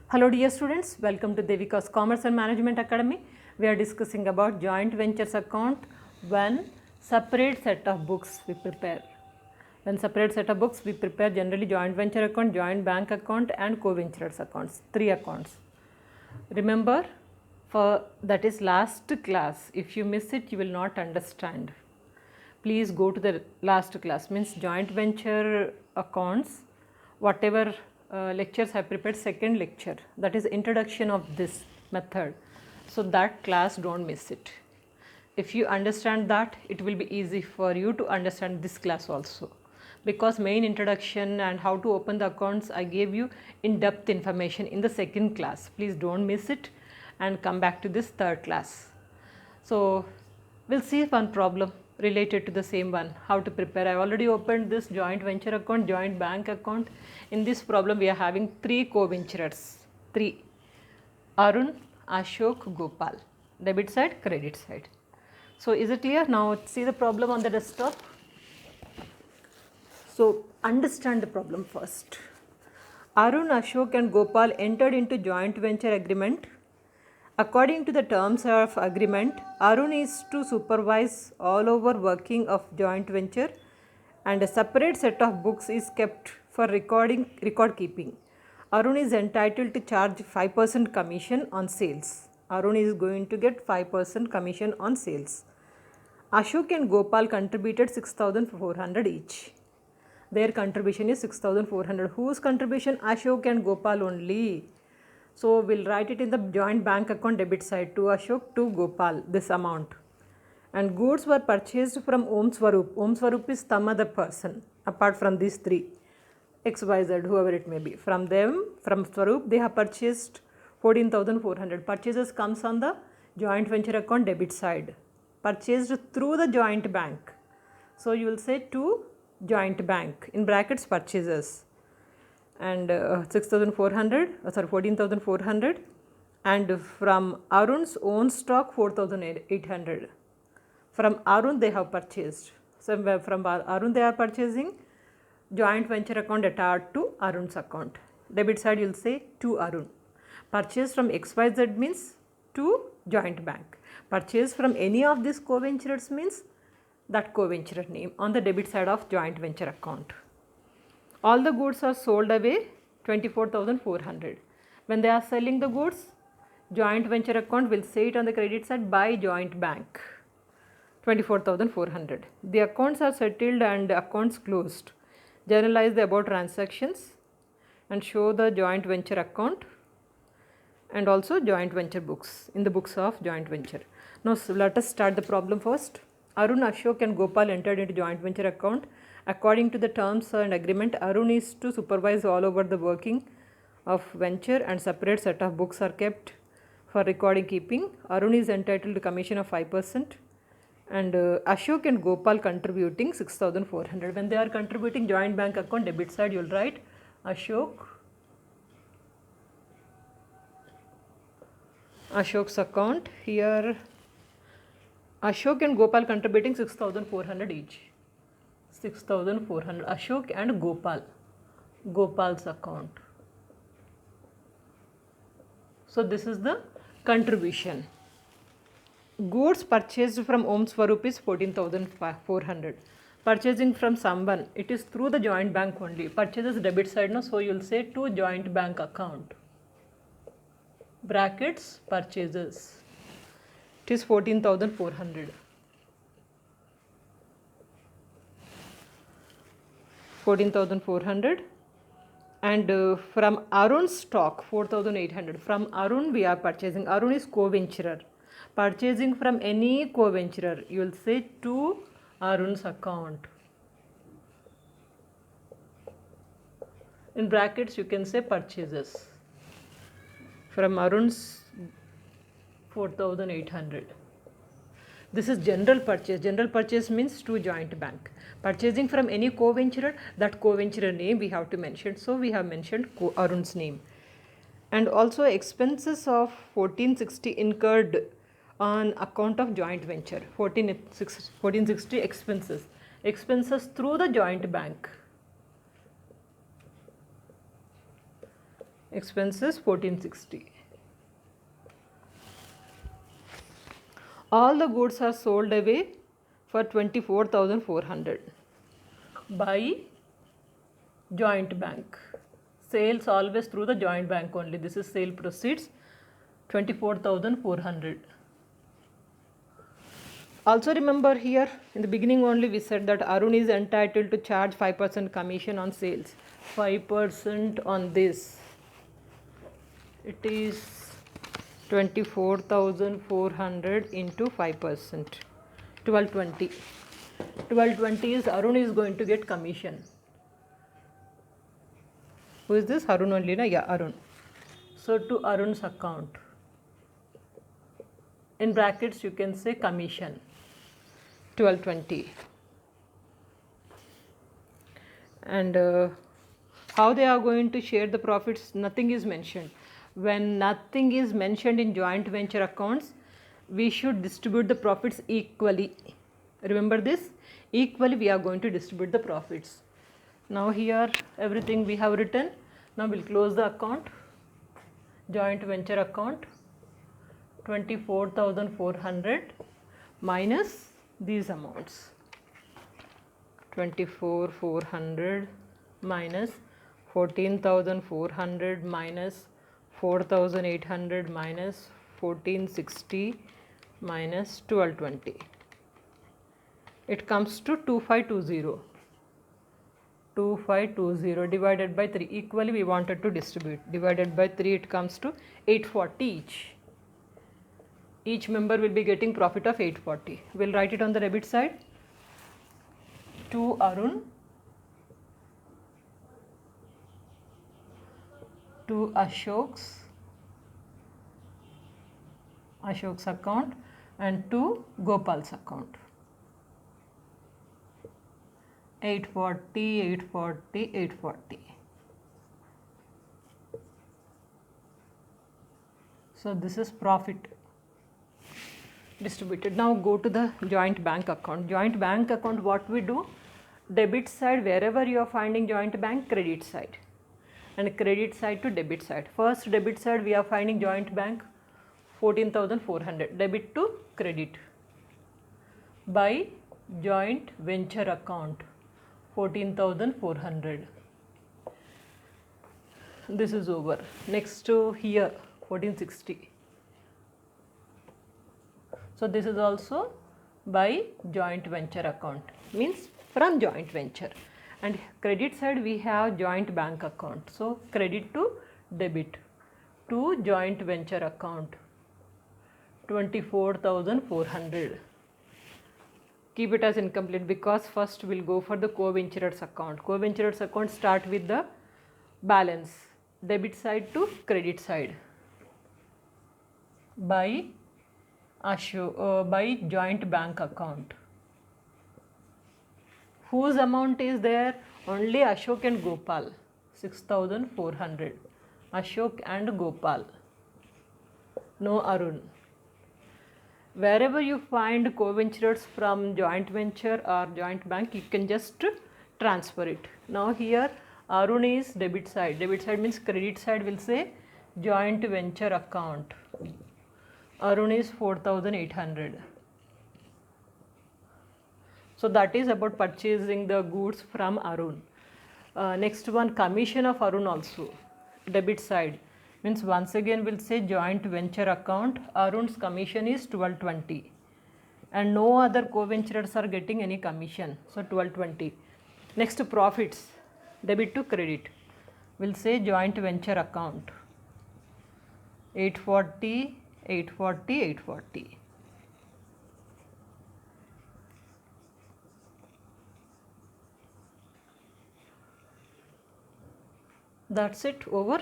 Hello dear students, welcome to Devika's Commerce and Management Academy. We are discussing about joint ventures account when separate set of books we prepare. When separate set of books we prepare generally joint venture account, joint bank account and co-venturers accounts, 3 accounts. Remember, for that is last class. If you miss it, you will not understand. Please go to the last class, means joint venture accounts, whatever lectures I prepared, second lecture, that is introduction of this method. So that class, don't miss it. If you understand that, it will be easy for you to understand this class also, because main introduction and how to open the accounts I gave you in-depth information in the second class. Please don't miss it and come back to this third class. So we'll see one problem related to the same one, how to prepare. I already opened this joint venture account, joint bank account. In this problem we are having 3 co-venturers, 3: Arun, Ashok, Gopal, debit side, credit side. So is it clear? Now see the problem on the desktop. So understand the problem first. Arun, Ashok and Gopal entered into joint venture agreement. According to the terms of agreement, Arun is to supervise all over working of joint venture and a separate set of books is kept for record keeping. Arun is entitled to charge 5% commission on sales. Arun is going to get 5% commission on sales. Ashok and Gopal contributed 6,400 each. Their contribution is 6,400. Whose contribution? Ashok and Gopal only. So we'll write it in the joint bank account debit side, to Ashok, to Gopal, this amount. And goods were purchased from Om Swarup. Om Swarup is some other person apart from these 3, XYZ, whoever it may be. From them, from Swarup, they have purchased 14,400. Purchases comes on the joint venture account debit side. Purchased through the joint bank. So you will say to joint bank, in brackets purchases. And 14,400 and from Arun's own stock 4,800. From Arun they have purchased. So from Arun they are purchasing, joint venture account attached to Arun's account. Debit side you will say to Arun. Purchase from XYZ means to joint bank. Purchase from any of these co-venturers means that co-venturer name on the debit side of joint venture account. All the goods are sold away 24,400. When they are selling the goods, joint venture account will say it on the credit side by joint bank 24,400. The accounts are settled and accounts closed. Journalize the above transactions and show the joint venture account and also joint venture books in the books of joint venture. Now let us start the problem first. Arun, Ashok and Gopal entered into joint venture account. According to the terms and agreement, Arun is to supervise all over the working of venture and separate set of books are kept for recording keeping. Arun is entitled to commission of 5% and Ashok and Gopal contributing 6,400. When they are contributing joint bank account debit side, you will write Ashok's account. Here Ashok and Gopal contributing 6,400 each. 6,400, Ashok and Gopal's account. So this is the contribution. Goods purchased from Om Swarup is 14,400. Purchasing from someone, it is through the joint bank only. Purchases debit side, no, so you will say to joint bank account. Brackets purchases. It is 14,400. 14,400 and from Arun's stock 4,800. From Arun we are purchasing. Arun is co-venturer. Purchasing from any co-venturer, you will say to Arun's account. In brackets you can say purchases. From Arun's 4,800. This is general purchase. General purchase means to joint bank. Purchasing from any co-venturer, that co-venturer name we have to mention. So we have mentioned Arun's name. And also expenses of 1460 incurred on account of joint venture. 1460 expenses. Expenses through the joint bank. expenses 1460. All the goods are sold away for 24,400 by joint bank. Sales always through the joint bank only. This is sale proceeds 24,400. Also remember here in the beginning only we said that Arun is entitled to charge 5% commission on sales. 5% on this. It is 24,400 into 5%. 1220. 1220 is Arun is going to get commission. Who is this? Arun only, na? Yeah, Arun. So to Arun's account. In brackets you can say commission. 1220. And how they are going to share the profits, nothing is mentioned. When nothing is mentioned in joint venture accounts, we should distribute the profits equally. Remember this? Equally we are going to distribute the profits. Now here everything we have written. Now we'll close the account. Joint venture account 24,400 minus these amounts. 24,400 minus 14,400 minus 4,800 minus 1,460 minus 1,220. It comes to 2,520. 2,520 divided by 3. Equally we wanted to distribute. Divided by 3 it comes to 840 each. Each member will be getting profit of 840. We'll write it on the debit side. To Arun, to Ashok's account, and to Gopal's account. 840, 840, 840. So this is profit distributed. Now go to the joint bank account. Joint bank account, what we do? Debit side, wherever you are finding joint bank, credit side, and credit side to debit side. First debit side we are finding joint bank 14,400, debit to credit by joint venture account 14,400. This is over. Next to here 1460. So this is also by joint venture account, means from joint venture. And credit side we have joint bank account. So credit to debit to joint venture account 24,400. Keep it as incomplete because first we'll go for the co-venturers account. Co-venturers account start with the balance, debit side to credit side by by joint bank account. Whose amount is there? Only Ashok and Gopal, 6,400. Ashok and Gopal, no Arun. Wherever you find co-venturers from joint venture or joint bank, you can just transfer it. Now here Arun is debit side. Debit side means credit side will say joint venture account. Arun is 4,800. So that is about purchasing the goods from Arun. Next one, commission of Arun also. Debit side means once again we'll say joint venture account. Arun's commission is 1220 and no other co-venturers are getting any commission. So 1220. Next, profits, debit to credit. We'll say joint venture account 840, 840, 840. That's it, over.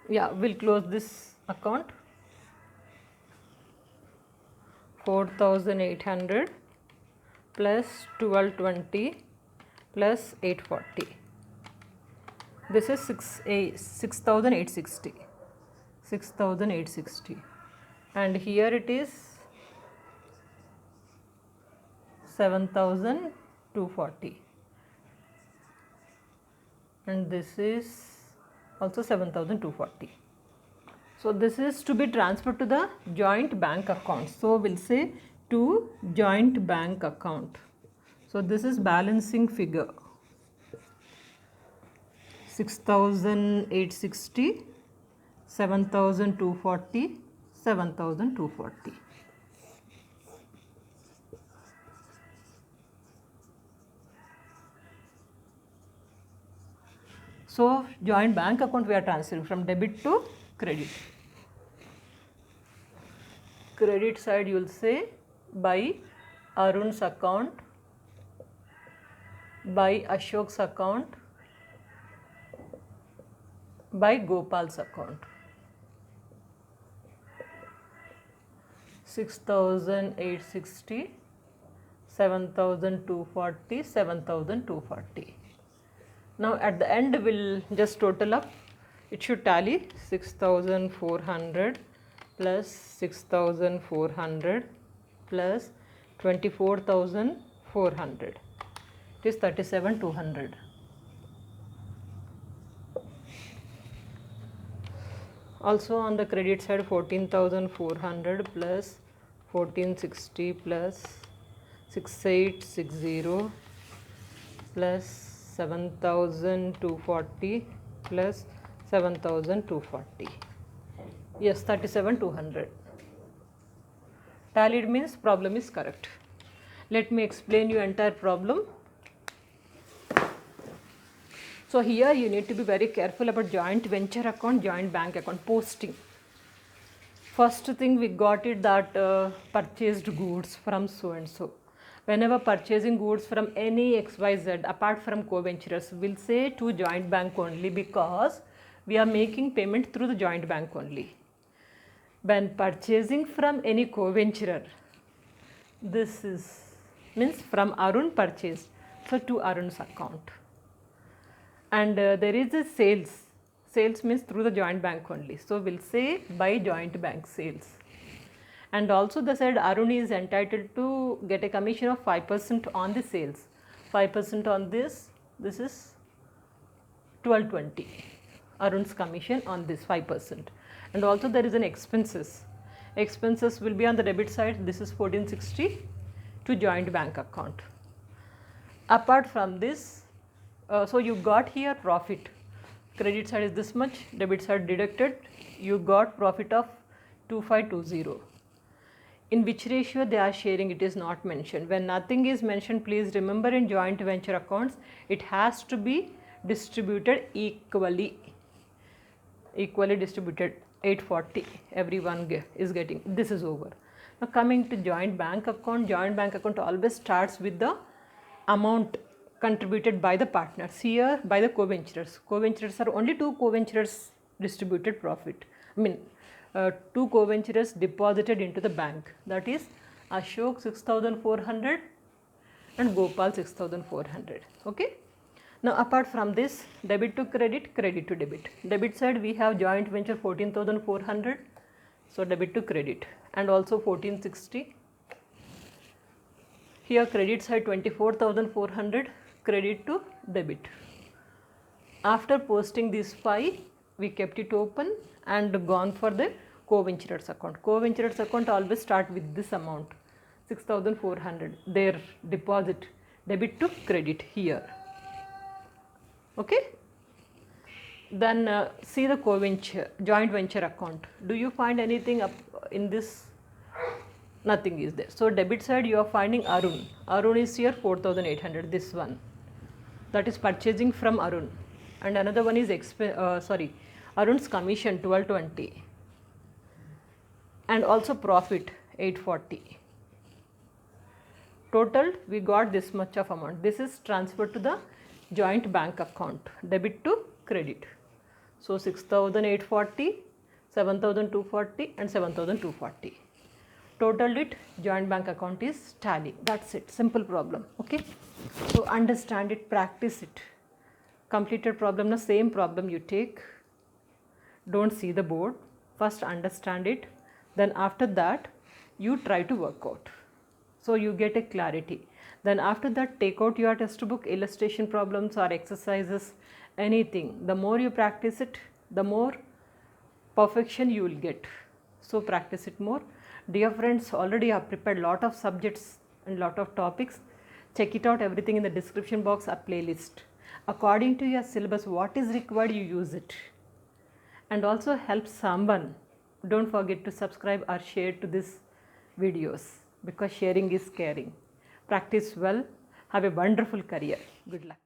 Yeah, we'll close this account. 4,800 plus 1220 plus 840. This is 6,860. 6,860. And here it is 7,240. And this is also 7,240. So this is to be transferred to the joint bank account. So we'll say to joint bank account. So this is balancing figure 6,860, 7,240, 7,240. So joint bank account we are transferring from debit to credit. Credit side you will say by Arun's account, by Ashok's account, by Gopal's account. 6,860, 7,240, 7,240. Now at the end we'll just total up. It should tally 6,400 plus 6,400 plus 24,400. It is 37,200. Also on the credit side 14,400 plus 1460 plus 6860 plus 7,240 plus 7,240. Yes, 37,200. Tallied means problem is correct. Let me explain you entire problem. So here you need to be very careful about joint venture account, joint bank account posting. First thing we got it that purchased goods from so and so. Whenever purchasing goods from any XYZ apart from co-venturers, we'll say to joint bank only because we are making payment through the joint bank only. When purchasing from any co-venturer, this is means from Arun purchase, so to Arun's account. And there is a sales. Sales means through the joint bank only. So we'll say by joint bank sales. And also the said Arun is entitled to get a commission of 5% on the sales. 5% on this is 1220. Arun's commission on this 5%. And also there is an expenses. Expenses will be on the debit side. This is 1460 to joint bank account. Apart from this, so you got here profit. Credit side is this much, debit side deducted. You got profit of 2520. In which ratio they are sharing, it is not mentioned. When nothing is mentioned, please remember in joint venture accounts, it has to be distributed equally. Equally distributed, 840 everyone is getting. This is over. Now coming to joint bank account always starts with the amount contributed by the partners. Here by the co-venturers. Co-venturers are only two co-venturers distributed profit. I mean 2 co-venturers deposited into the bank, that is Ashok 6,400 and Gopal 6,400. Okay. Now apart from this, debit to credit, credit to debit. Debit side we have joint venture 14,400, so debit to credit, and also 1460. Here credit side 24,400, credit to debit. After posting these 5, we kept it open and gone for the co-venturers account. Co-venturers account always start with this amount 6,400, their deposit, debit to credit here. Okay. Then see the co-venture, joint venture account. Do you find anything up in this? Nothing is there. So debit side you are finding Arun. Arun is here 4,800, this one. That is purchasing from Arun. And another one is Arun's commission 1220. And also profit 840. Total we got this much of amount. This is transferred to the joint bank account, debit to credit. So 6,840, 7,240 and 7,240. Total it, joint bank account is tally. That's it, simple problem. Okay. So understand it, practice it. Completed problem, the same problem you take. Don't see the board. First understand it. Then after that, you try to work out. So you get a clarity. Then after that, take out your textbook illustration problems or exercises anything, the more you practice it, the more perfection you will get. So practice it more. Dear friends, already I have prepared lot of subjects and lot of topics. Check it out, everything in the description box, a playlist. According to your syllabus, what is required, you use it. And also help someone. Don't forget to subscribe or share to these videos, because sharing is caring. Practice well. Have a wonderful career. Good luck.